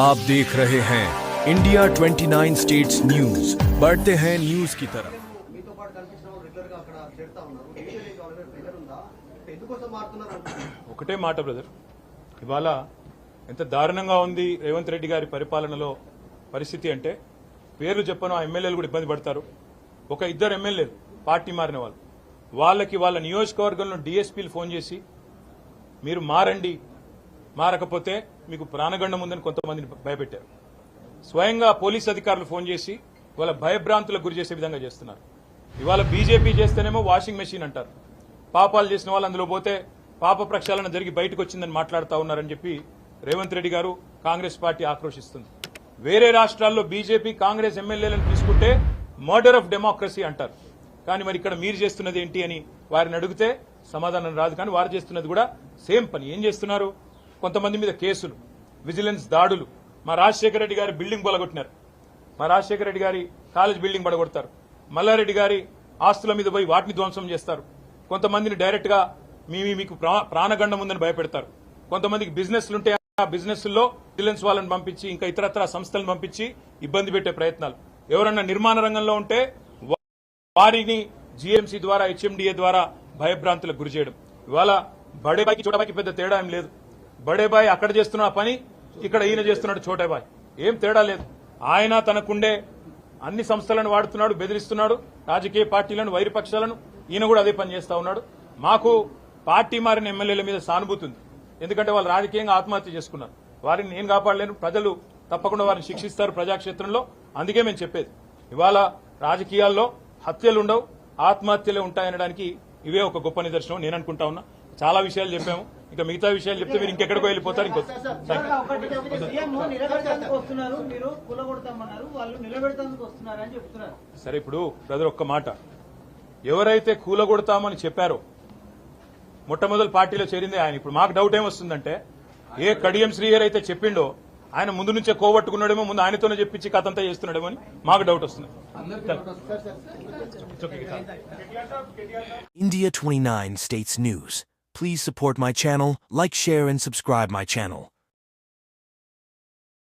आप देख रहे हैं इंडिया 29 स्टेट्स न्यूज। बढ़ते हैं न्यूज की तरफ। ఒకటే మాట బ్రదర్, ఇవాళ ఎంత దారుణంగా ఉంది రేవంత్ రెడ్డి గారి పరిపాలనలో పరిస్థితి అంటే పేర్లు చెప్పను, ఆ ఎమ్మెల్యేలు కూడా ఇబ్బంది పడతారు. ఒక ఇద్దరు ఎమ్మెల్యేలు పార్టీ మారిన వాళ్ళకి వాళ్ళ నియోజకవర్గంలో డీఎస్పీలు ఫోన్ చేసి మీరు మారండి, మారకపోతే మీకు ప్రాణగండం ఉందని కొంతమందిని భయపెట్టారు. స్వయంగా పోలీస్ అధికారులు ఫోన్ చేసి వాళ్ళ భయభ్రాంతులకు గురి చేసే విధంగా చేస్తున్నారు. ఇవాళ బీజేపీ చేస్తేనేమో వాషింగ్ మెషిన్ అంటారు, పాపాలు చేసిన వాళ్ళు అందులో పోతే పాప ప్రక్షాళన జరిగి బయటకు వచ్చిందని మాట్లాడుతూ ఉన్నారని చెప్పి రేవంత్ రెడ్డి గారు కాంగ్రెస్ పార్టీ ఆక్రోశిస్తుంది. వేరే రాష్ట్రాల్లో బీజేపీ కాంగ్రెస్ ఎమ్మెల్యేలను తీసుకుంటే మర్డర్ ఆఫ్ డెమోక్రసీ అంటారు. కానీ మరి ఇక్కడ మీరు చేస్తున్నది ఏంటి అని వారిని అడిగితే సమాధానం రాదు. కానీ వారు చేస్తున్నది కూడా సేమ్ పని. ఏం చేస్తున్నారు? కొంతమంది మీద కేసులు, విజిలెన్స్ దాడులు. మా రాజశేఖర రెడ్డి గారి బిల్డింగ్ పడగొట్టినారు, మా రాజశేఖర రెడ్డి గారి కాలేజ్ బిల్డింగ్ పడగొడతారు. మల్లారెడ్డి గారి ఆస్తుల మీద పోయి వాటిని ధ్వంసం చేస్తారు. కొంతమందిని డైరెక్ట్ గా మీకు ప్రాణగండం ఉందని భయపెడతారు. కొంతమందికి బిజినెస్లుంటే ఆ బిజినెస్ల్లో విజిలెన్స్ వాళ్ళని పంపించి ఇంకా ఇతరత్ర సంస్థలను పంపించి ఇబ్బంది పెట్టే ప్రయత్నాలు. ఎవరన్నా నిర్మాణ రంగంలో ఉంటే వారిని జీఎంసీ ద్వారా, హెచ్ఎండిఏ ద్వారా భయభ్రాంతులకు గురి చేయడం. ఇవాళ బడేబాయికి చోటాబాయికి పెద్ద తేడా ఏం లేదు. బడేబాయి అక్కడ చేస్తున్న పని ఇక్కడ ఈయన చేస్తున్నాడు చోటాబాయి, ఏం తేడా లేదు. ఆయన తనకుండే అన్ని సంస్థలను వాడుతున్నాడు, బెదిరిస్తున్నాడు రాజకీయ పార్టీలను, వైరపక్షాలను. ఈయన కూడా అదే పని చేస్తా ఉన్నాడు. మాకు పార్టీ మారిన ఎమ్మెల్యేల మీద సానుభూతి ఉంది, ఎందుకంటే వాళ్ళు రాజకీయంగా ఆత్మహత్య చేసుకున్నారు. వారిని నేను కాపాడలేను, ప్రజలు తప్పకుండా వారిని శిక్షిస్తారు ప్రజాక్షేత్రంలో. అందుకే మేము చెప్పేది, ఇవాళ రాజకీయాల్లో హత్యలు ఉండవు, ఆత్మహత్యలే ఉంటాయనడానికి ఇవే ఒక గొప్ప నిదర్శనం నేను అనుకుంటా ఉన్నా. చాలా విషయాలు చెప్పాము, ఇంకా మిగతా విషయాలు చెప్తే మీరు ఇంకెక్కడికో వెళ్ళిపోతారు. సరే, ఇప్పుడు బ్రదర్ ఒక్క మాట, ఎవరైతే కూలగొడతామని చెప్పారో మొట్టమొదటి పార్టీలో చేరిందే ఆయన. ఇప్పుడు మాకు డౌట్ ఏమొస్తుందంటే, ఏ కడియం శ్రీహరి అయితే చెప్పిండో ఆయన ముందు నుంచే కోవట్టుకున్నాడేమో, ముందు ఆయనతోనే చెప్పించి కథంతా చేస్తున్నాడేమో అని మాకు డౌట్ వస్తుంది. India 29 States News. Please support my channel, like, share and subscribe my channel.